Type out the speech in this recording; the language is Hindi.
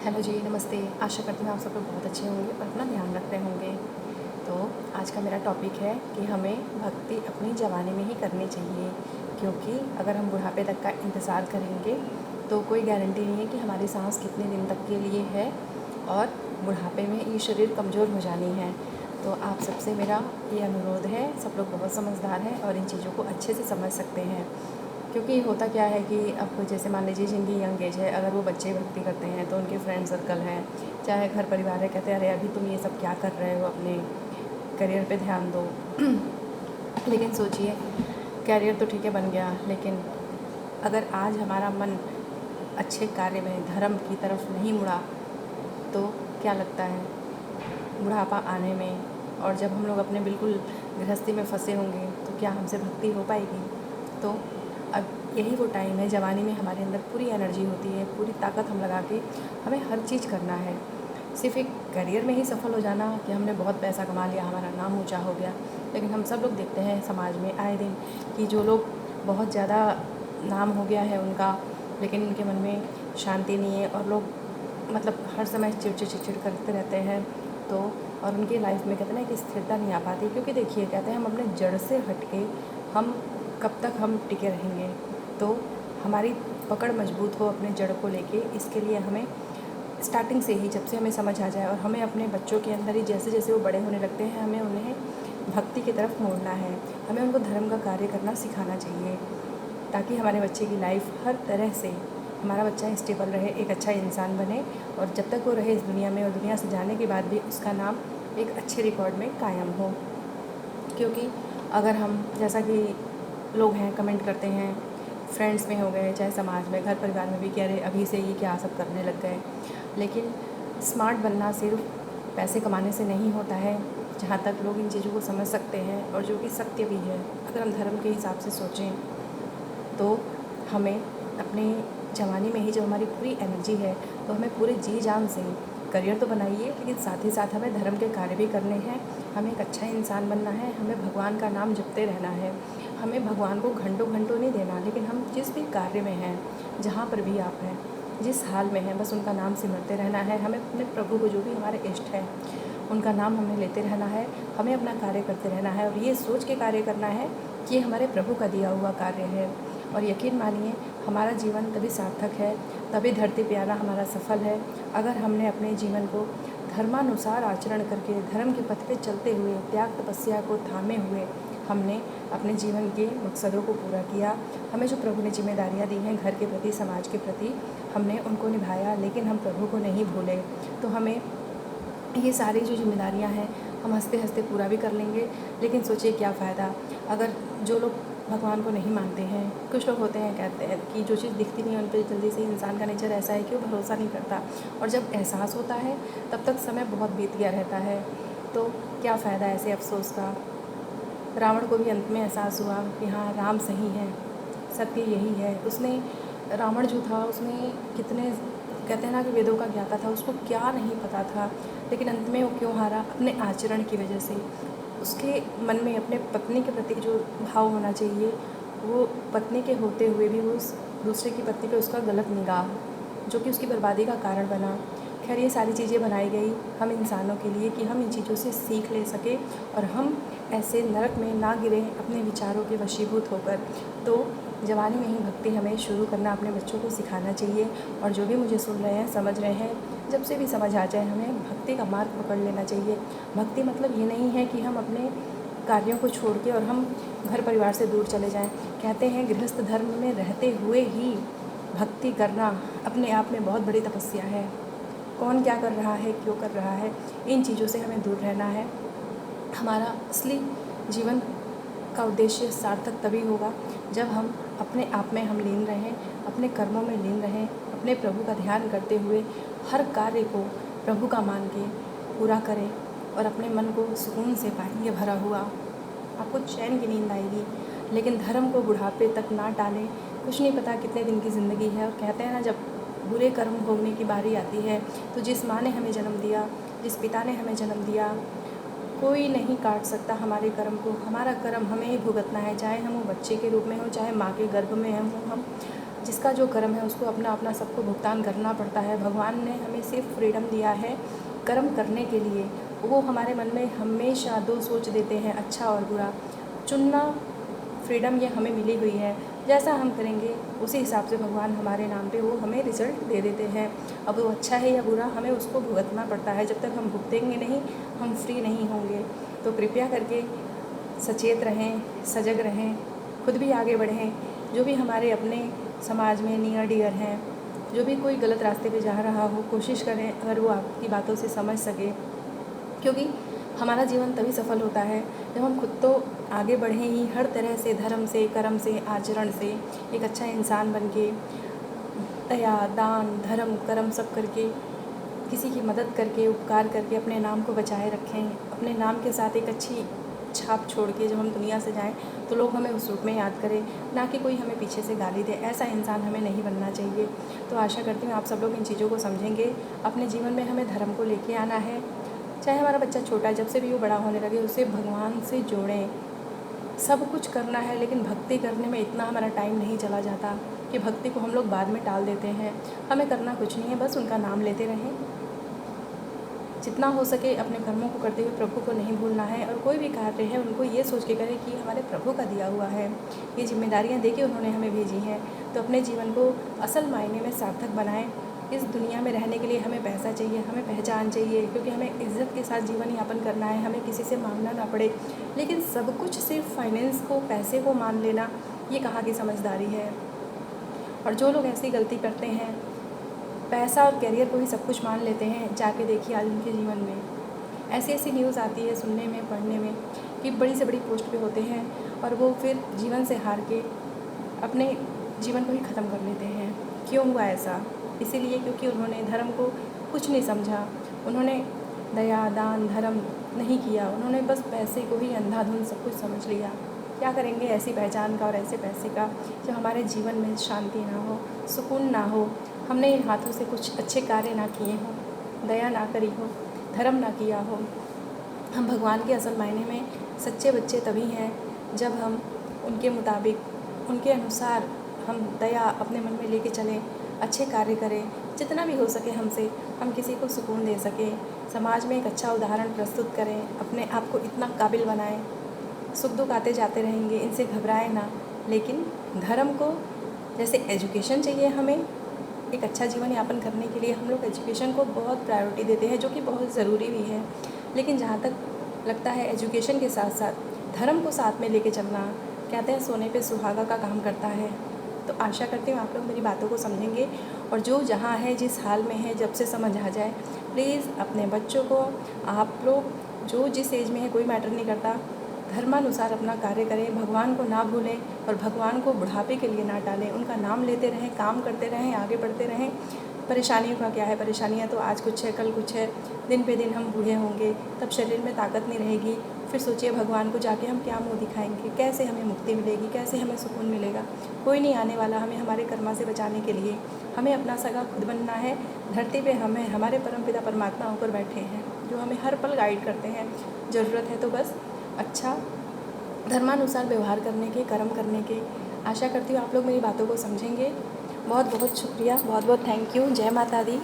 हेलो जी, नमस्ते। आशा करती हूँ आप सब लोग बहुत अच्छे होंगे और अपना ध्यान रख रहे होंगे। तो आज का मेरा टॉपिक है कि हमें भक्ति अपनी जवानी में ही करनी चाहिए, क्योंकि अगर हम बुढ़ापे तक का इंतज़ार करेंगे तो कोई गारंटी नहीं है कि हमारी सांस कितने दिन तक के लिए है और बुढ़ापे में ये शरीर कमज़ोर हो जानी है। तो आप सबसे मेरा ये अनुरोध है, सब लोग बहुत समझदार हैं और इन चीज़ों को अच्छे से समझ सकते हैं। क्योंकि होता क्या है कि अब जैसे मान लीजिए जिनकी यंग एज है, अगर वो बच्चे भक्ति करते हैं तो उनके फ्रेंड सर्कल हैं, चाहे घर परिवार है, कहते हैं अरे अभी तुम ये सब क्या कर रहे हो, अपने करियर पे ध्यान दो। लेकिन सोचिए, करियर तो ठीक है बन गया, लेकिन अगर आज हमारा मन अच्छे कार्य में धर्म की तरफ नहीं मुड़ा तो क्या लगता है बुढ़ापा आने में, और जब हम लोग अपने बिल्कुल गृहस्थी में फंसे होंगे तो क्या हमसे भक्ति हो पाएगी। तो अब यही वो टाइम है, जवानी में हमारे अंदर पूरी एनर्जी होती है, पूरी ताकत हम लगा के हमें हर चीज़ करना है। सिर्फ एक करियर में ही सफल हो जाना कि हमने बहुत पैसा कमा लिया, हमारा नाम ऊंचा हो गया, लेकिन हम सब लोग देखते हैं समाज में आए दिन कि जो लोग बहुत ज़्यादा नाम हो गया है उनका, लेकिन उनके मन में शांति नहीं है और लोग मतलब हर समय चिड़चिड़ चिड़चिड़ करते रहते हैं। तो और उनकी लाइफ में कहते हैं ना कि स्थिरता नहीं आ पाती, क्योंकि देखिए कहते हैं हम अपने जड़ से हट के हम कब तक हम टिके रहेंगे। तो हमारी पकड़ मजबूत हो अपने जड़ को लेके, इसके लिए हमें स्टार्टिंग से ही, जब से हमें समझ आ जाए और हमें अपने बच्चों के अंदर ही जैसे जैसे वो बड़े होने लगते हैं, हमें उन्हें भक्ति की तरफ मोड़ना है, हमें उनको धर्म का कार्य करना सिखाना चाहिए, ताकि हमारे बच्चे की लाइफ हर तरह से, हमारा बच्चा स्टेबल रहे, एक अच्छा इंसान बने, और जब तक वो रहे इस दुनिया में और दुनिया से जाने के बाद भी उसका नाम एक अच्छे रिकॉर्ड में कायम हो। क्योंकि अगर हम, जैसा कि लोग हैं कमेंट करते हैं, फ्रेंड्स में हो गए, चाहे समाज में, घर परिवार में भी, कि अरे अभी से ये क्या सब करने लग गए, लेकिन स्मार्ट बनना सिर्फ पैसे कमाने से नहीं होता है, जहाँ तक लोग इन चीज़ों को समझ सकते हैं और जो कि सत्य भी है। अगर हम धर्म के हिसाब से सोचें तो हमें अपने जवानी में ही, जब हमारी पूरी एनर्जी है, तो हमें पूरे जी जान से करियर तो बनाइए, लेकिन साथ ही साथ हमें धर्म के कार्य भी करने हैं, हमें एक अच्छा इंसान बनना है, हमें भगवान का नाम जपते रहना है, हमें भगवान को घंटों घंटों नहीं देना, लेकिन हम जिस भी कार्य में हैं, जहाँ पर भी आप हैं, जिस हाल में हैं, बस उनका नाम सिमरते रहना है। हमें अपने प्रभु को, जो भी हमारे इष्ट है, उनका नाम हमें लेते रहना है, हमें अपना कार्य करते रहना है, और ये सोच के कार्य करना है कि ये हमारे प्रभु का दिया हुआ कार्य है। और यकीन मानिए, हमारा जीवन तभी सार्थक है, तभी धरती पे आना हमारा सफल है, अगर हमने अपने जीवन को धर्मानुसार आचरण करके, धर्म के पथ पे चलते हुए, त्याग तपस्या को थामे हुए हमने अपने जीवन के मकसदों को पूरा किया। हमें जो प्रभु ने जिम्मेदारियाँ दी हैं घर के प्रति, समाज के प्रति, हमने उनको निभाया, लेकिन हम प्रभु को नहीं भूले। तो हमें ये सारी जो जिम्मेदारियां हैं हम हंसते हंसते पूरा भी कर लेंगे, लेकिन सोचिए क्या फ़ायदा अगर जो लोग भगवान को नहीं मानते हैं। कुछ लोग होते हैं, कहते हैं कि जो चीज़ दिखती नहीं है उन पर जल्दी से, इंसान का नेचर ऐसा है कि वो भरोसा नहीं करता, और जब एहसास होता है तब तक समय बहुत बीत गया रहता है। तो क्या फ़ायदा ऐसे अफसोस का। रावण को भी अंत में एहसास हुआ कि हाँ, राम सही है, सत्य यही है। उसने, रावण जो था, उसने कितने, कहते हैं ना कि वेदों का ज्ञाता था, उसको क्या नहीं पता था, लेकिन अंत में वो क्यों हारा? अपने आचरण की वजह से। उसके मन में अपने पत्नी के प्रति जो भाव होना चाहिए, वो पत्नी के होते हुए भी वो उस दूसरे की पत्नी पे उसका गलत निगाह, जो कि उसकी बर्बादी का कारण बना। खैर, ये सारी चीज़ें बनाई गई हम इंसानों के लिए कि हम इन चीज़ों से सीख ले सकें और हम ऐसे नरक में ना गिरें अपने विचारों के वशीभूत होकर। तो जवानी में ही भक्ति हमें शुरू करना, अपने बच्चों को सिखाना चाहिए। और जो भी मुझे सुन रहे हैं, समझ रहे हैं, जब से भी समझ आ जाए, हमें भक्ति का मार्ग पकड़ लेना चाहिए। भक्ति मतलब ये नहीं है कि हम अपने कार्यों को छोड़ के और हम घर परिवार से दूर चले जाएं। कहते हैं गृहस्थ धर्म में रहते हुए ही भक्ति करना अपने आप में बहुत बड़ी तपस्या है। कौन क्या कर रहा है, क्यों कर रहा है, इन चीज़ों से हमें दूर रहना है। हमारा असली जीवन का उद्देश्य सार्थक तभी होगा जब हम अपने आप में हम लीन रहें, अपने कर्मों में लीन रहें, अपने प्रभु का ध्यान करते हुए हर कार्य को प्रभु का मान के पूरा करें, और अपने मन को सुकून से पाएंगे भरा हुआ। आपको चैन की नींद आएगी। लेकिन धर्म को बुढ़ापे तक ना टालें। कुछ नहीं पता कितने दिन की ज़िंदगी है, और कहते हैं ना, जब बुरे कर्म भोगने की बारी आती है तो जिस माँ ने हमें जन्म दिया, जिस पिता ने हमें जन्म दिया, कोई नहीं काट सकता हमारे कर्म को। हमारा कर्म हमें ही भुगतना है, चाहे हम वो बच्चे के रूप में हो, चाहे माँ के गर्भ में हम जिसका जो कर्म है उसको अपना अपना सबको भुगतान करना पड़ता है। भगवान ने हमें सिर्फ फ्रीडम दिया है कर्म करने के लिए। वो हमारे मन में हमेशा दो सोच देते हैं, अच्छा और बुरा। चुनना फ्रीडम ये हमें मिली हुई है, जैसा हम करेंगे उसी हिसाब से भगवान हमारे नाम पे वो हमें रिज़ल्ट दे देते हैं। अब वो अच्छा है या बुरा हमें उसको भुगतना पड़ता है। जब तक हम भुगतेंगे नहीं हम फ्री नहीं होंगे। तो कृपया करके सचेत रहें, सजग रहें, खुद भी आगे बढ़ें। जो भी हमारे अपने समाज में नियर डियर हैं, जो भी कोई गलत रास्ते पे जा रहा हो, कोशिश करें अगर वो आपकी बातों से समझ सके, क्योंकि हमारा जीवन तभी सफल होता है जब हम खुद तो आगे बढ़ें ही, हर तरह से, धर्म से, कर्म से, आचरण से एक अच्छा इंसान बन के, दया, दान, धर्म, कर्म सब करके, किसी की मदद करके, उपकार करके अपने नाम को बचाए रखें। अपने नाम के साथ एक अच्छी छाप छोड़ के जब हम दुनिया से जाएं तो लोग हमें उस रूप में याद करें, ना कि कोई हमें पीछे से गाली दे। ऐसा इंसान हमें नहीं बनना चाहिए। तो आशा करती हूँ आप सब लोग इन चीज़ों को समझेंगे। अपने जीवन में हमें धर्म को लेके आना है। चाहे हमारा बच्चा छोटा है, जब से भी वो बड़ा होने लगे उसे भगवान से जोड़ें। सब कुछ करना है लेकिन भक्ति करने में इतना हमारा टाइम नहीं चला जाता कि भक्ति को हम लोग बाद में टाल देते हैं। हमें करना कुछ नहीं है, बस उनका नाम लेते रहें। जितना हो सके अपने कर्मों को करते हुए प्रभु को नहीं भूलना है। और कोई भी कार्य है उनको ये सोच के करें कि हमारे प्रभु का दिया हुआ है, ये जिम्मेदारियां देके उन्होंने हमें भेजी हैं। तो अपने जीवन को असल मायने में सार्थक बनाएं। इस दुनिया में रहने के लिए हमें पैसा चाहिए, हमें पहचान चाहिए, क्योंकि हमें इज़्ज़त के साथ जीवन यापन करना है, हमें किसी से मांगना ना पड़े। लेकिन सब कुछ सिर्फ फाइनेंस को, पैसे को मान लेना, ये कहाँ की समझदारी है। और जो लोग ऐसी गलती करते हैं, पैसा और करियर को ही सब कुछ मान लेते हैं, जाके देखिए आज उनके जीवन में ऐसी ऐसी न्यूज़ आती है सुनने में, पढ़ने में, कि बड़ी से बड़ी पोस्ट पे होते हैं और वो फिर जीवन से हार के अपने जीवन को ही ख़त्म कर लेते हैं। क्यों हुआ ऐसा? इसीलिए क्योंकि उन्होंने धर्म को कुछ नहीं समझा, उन्होंने दया, दान, धर्म नहीं किया, उन्होंने बस पैसे को ही अंधाधुंध सब कुछ समझ लिया। क्या करेंगे ऐसी पहचान का और ऐसे पैसे का जब हमारे जीवन में शांति ना हो, सुकून ना हो, हमने इन हाथों से कुछ अच्छे कार्य ना किए हों, दया ना करी हो, धर्म ना किया हो। हम भगवान के असल मायने में सच्चे बच्चे तभी हैं जब हम उनके मुताबिक, उनके अनुसार हम दया अपने मन में लेके चलें, अच्छे कार्य करें, जितना भी हो सके हमसे हम किसी को सुकून दे सकें, समाज में एक अच्छा उदाहरण प्रस्तुत करें, अपने आप को इतना काबिल बनाएं। सुख दुख आते जाते रहेंगे, इनसे घबराएं ना। लेकिन धर्म को, जैसे एजुकेशन चाहिए हमें एक अच्छा जीवन यापन करने के लिए, हम लोग एजुकेशन को बहुत प्रायोरिटी देते हैं, जो कि बहुत ज़रूरी भी है। लेकिन जहाँ तक लगता है एजुकेशन के साथ साथ धर्म को साथ में लेके चलना, कहते हैं सोने पे सुहागा का काम करता है। तो आशा करती हूँ आप लोग मेरी बातों को समझेंगे और जो जहाँ है, जिस हाल में है, जब से समझ आ जाए, प्लीज़ अपने बच्चों को, आप लोग जो जिस एज में है कोई मैटर नहीं करता, धर्मानुसार अपना कार्य करें, भगवान को ना भूलें और भगवान को बुढ़ापे के लिए ना टालें। उनका नाम लेते रहें, काम करते रहें, आगे बढ़ते रहें। परेशानियों का क्या है, परेशानियाँ तो आज कुछ है कल कुछ है, दिन पे दिन हम बूढ़े होंगे, तब शरीर में ताकत नहीं रहेगी। फिर सोचिए भगवान को जाके हम क्या मुँह दिखाएंगे, कैसे हमें मुक्ति मिलेगी, कैसे हमें सुकून मिलेगा। कोई नहीं आने वाला हमें हमारे कर्मा से बचाने के लिए। हमें अपना सगा खुद बनना है। धरती पे हमें हमारे परमपिता परमात्मा होकर बैठे हैं, जो हमें हर पल गाइड करते हैं। ज़रूरत है तो बस अच्छा धर्मानुसार व्यवहार करने के, कर्म करने के। आशा करती हूँ आप लोग मेरी बातों को समझेंगे। बहुत बहुत शुक्रिया, बहुत बहुत थैंक यू। जय माता दी।